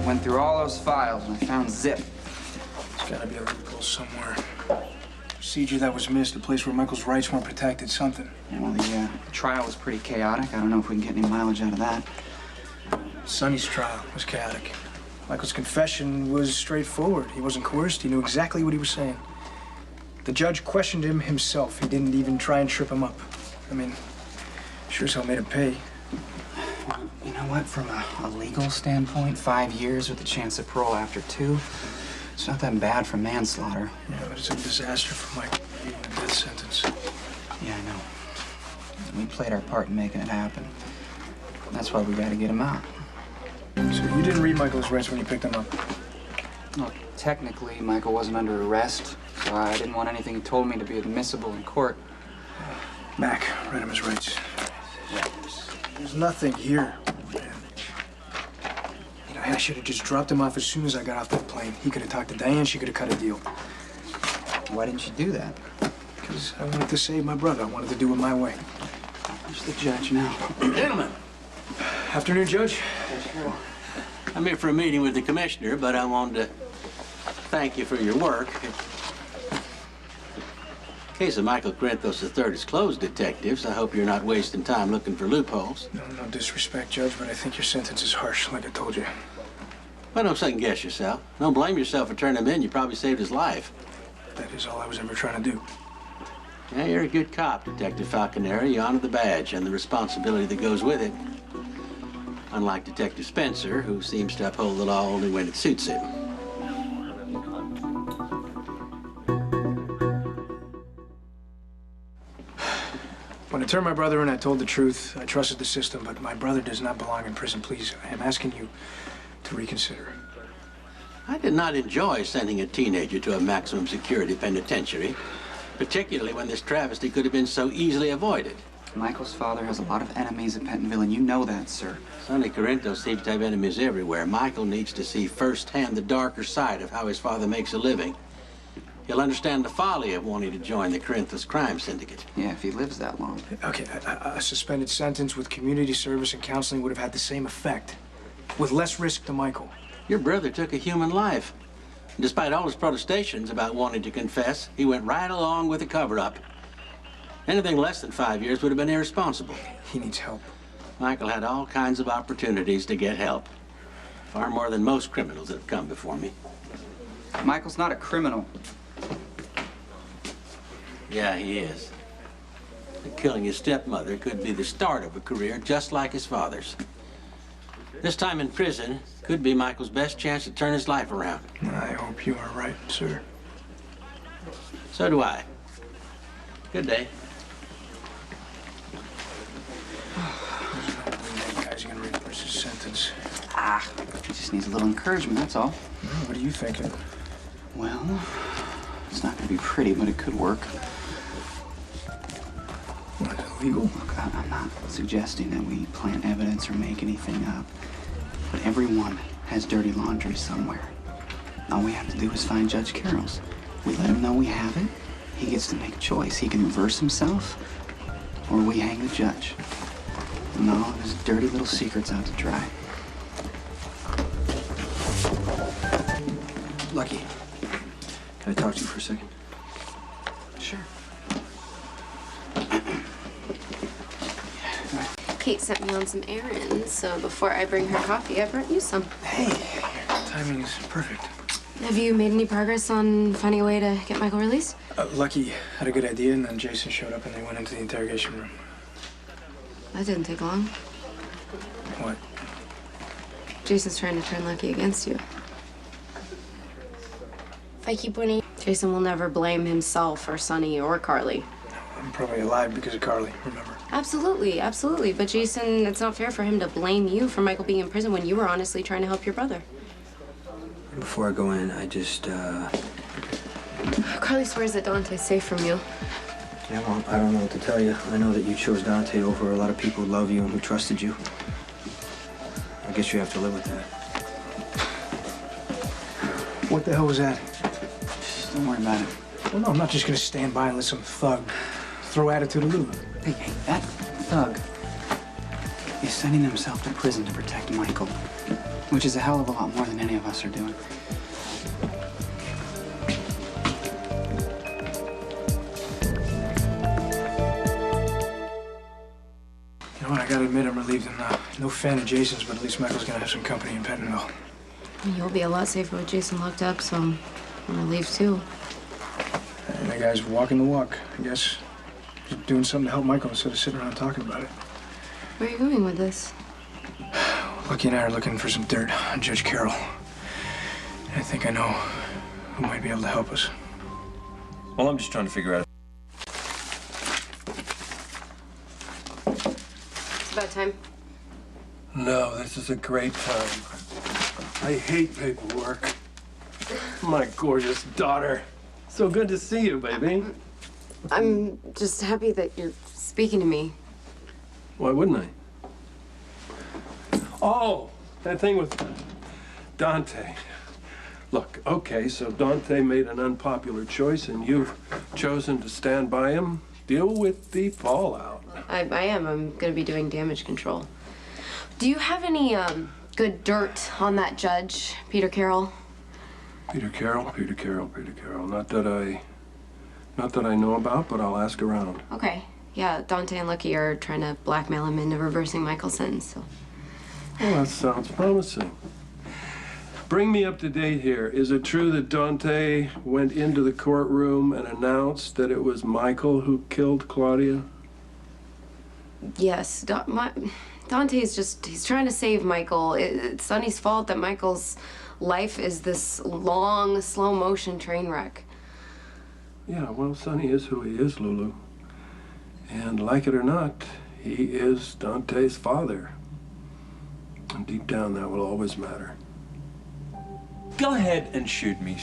went through all those files and I found Zip. There's gotta be a loophole somewhere. Procedure that was missed, a place where Michael's rights weren't protected, something. Yeah, well, the trial was pretty chaotic. I don't know if we can get any mileage out of that. Sonny's trial was chaotic. Michael's confession was straightforward. He wasn't coerced. He knew exactly what he was saying. The judge questioned him himself. He didn't even try and trip him up. I mean, sure as hell made him pay. You know what? From a legal standpoint, 5 years with a chance of parole after 2, it's not that bad for manslaughter. Yeah, but it's a disaster for Michael getting a death sentence. Yeah, I know. We played our part in making it happen. That's why we gotta get him out. So you didn't read Michael's rights when you picked him up? Well, technically, Michael wasn't under arrest, so I didn't want anything he told me to be admissible in court. Mac, read him his rights. Yeah. There's nothing here, man. You know, I should have just dropped him off as soon as I got off that plane. He could have talked to Diane, she could have cut a deal. Why didn't you do that? Because I wanted to save my brother. I wanted to do it my way. Where's the judge now? Gentlemen. Afternoon, Judge. Judge Carroll. I'm here for a meeting with the commissioner, but I wanted to thank you for your work. The case of Michael Corinthos III is closed, detectives. I hope you're not wasting time looking for loopholes. No disrespect, Judge, but I think your sentence is harsh, like I told you. Well, don't second guess yourself. Don't blame yourself for turning him in. You probably saved his life. That is all I was ever trying to do. Yeah, you're a good cop, Detective Falconeri. You honor the badge and the responsibility that goes with it. Unlike Detective Spencer, who seems to uphold the law only when it suits him. When I turned my brother in, I told the truth. I trusted the system, but my brother does not belong in prison. Please, I am asking you to reconsider. I did not enjoy sending a teenager to a maximum security penitentiary, particularly when this travesty could have been so easily avoided. Michael's father has a lot of enemies at Pentonville, and you know that, sir. Sonny Corinthos seems to have enemies everywhere. Michael needs to see firsthand the darker side of how his father makes a living. He'll understand the folly of wanting to join the Corinthos crime syndicate. Yeah, if he lives that long. Okay, a suspended sentence with community service and counseling would have had the same effect, with less risk to Michael. Your brother took a human life. Despite all his protestations about wanting to confess, he went right along with the cover-up. Anything less than 5 years would have been irresponsible. He needs help. Michael had all kinds of opportunities to get help. Far more than most criminals that have come before me. Michael's not a criminal. Yeah, he is. And killing his stepmother could be the start of a career just like his father's. This time in prison could be Michael's best chance to turn his life around. I hope you are right, sir. So do I. Good day. That guy's gonna reverse his sentence. He just needs a little encouragement, that's all. What are you thinking? Well, it's not gonna be pretty, but it could work. What, is it legal? Look, I'm not suggesting that we plant evidence or make anything up, but everyone has dirty laundry somewhere. All we have to do is find Judge Carroll's. We let him know we have it. He gets to make a choice. He can reverse himself, or we hang the judge. And all of his dirty little secrets out to dry. Lucky, can I talk to you for a second? Sure. Kate sent me on some errands, so before I bring her coffee, I brought you some. Hey, your timing is perfect. Have you made any progress on finding a way to get Michael released? Lucky had a good idea, and then Jason showed up, and they went into the interrogation room. That didn't take long. What? Jason's trying to turn Lucky against you. If I keep winning, Jason will never blame himself or Sonny or Carly. I'm probably alive because of Carly, remember? Absolutely, absolutely. But Jason, it's not fair for him to blame you for Michael being in prison when you were honestly trying to help your brother. Before I go in, I just, Carly swears that Dante's safe from you. Yeah, well, I don't know what to tell you. I know that you chose Dante over a lot of people who love you and who trusted you. I guess you have to live with that. What the hell was that? Just don't worry about it. Well, no, I'm not just gonna stand by and let some thug throw attitude at Lulu. Hey, that thug is sending himself to prison to protect Michael. which is a hell of a lot more than any of us are doing. You know what, I gotta admit I'm relieved I'm no fan of Jason's, but at least Michael's gonna have some company in Pentonville. You'll be a lot safer with Jason locked up, so I'm relieved too. And that guy's walking the walk, I guess. He's doing something to help Michael instead of sitting around talking about it. Where are you going with this? Lucky and I are looking for some dirt on Judge Carroll. And I think I know who might be able to help us. Well, I'm just trying to figure out. It's about time. No, this is a great time. I hate paperwork. My gorgeous daughter. So good to see you, baby. I'm just happy that you're speaking to me. Why wouldn't I? Oh, that thing with Dante. Look, okay, so Dante made an unpopular choice and you've chosen to stand by him. Deal with the fallout. I am. I'm going to be doing damage control. Do you have any good dirt on that judge, Peter Carroll? Peter Carroll. Not that I know about, but I'll ask around. Okay. Yeah, Dante and Lucky are trying to blackmail him into reversing Michael's sentence, so. Well, that sounds promising. Bring me up to date here. Is it true that Dante went into the courtroom and announced that it was Michael who killed Claudia? Yes, Dante's he's trying to save Michael. It's Sonny's fault that Michael's life is this long, slow-motion train wreck. Yeah, well, Sonny is who he is, Lulu. And like it or not, he is Dante's father. And deep down, that will always matter. Go ahead and shoot me.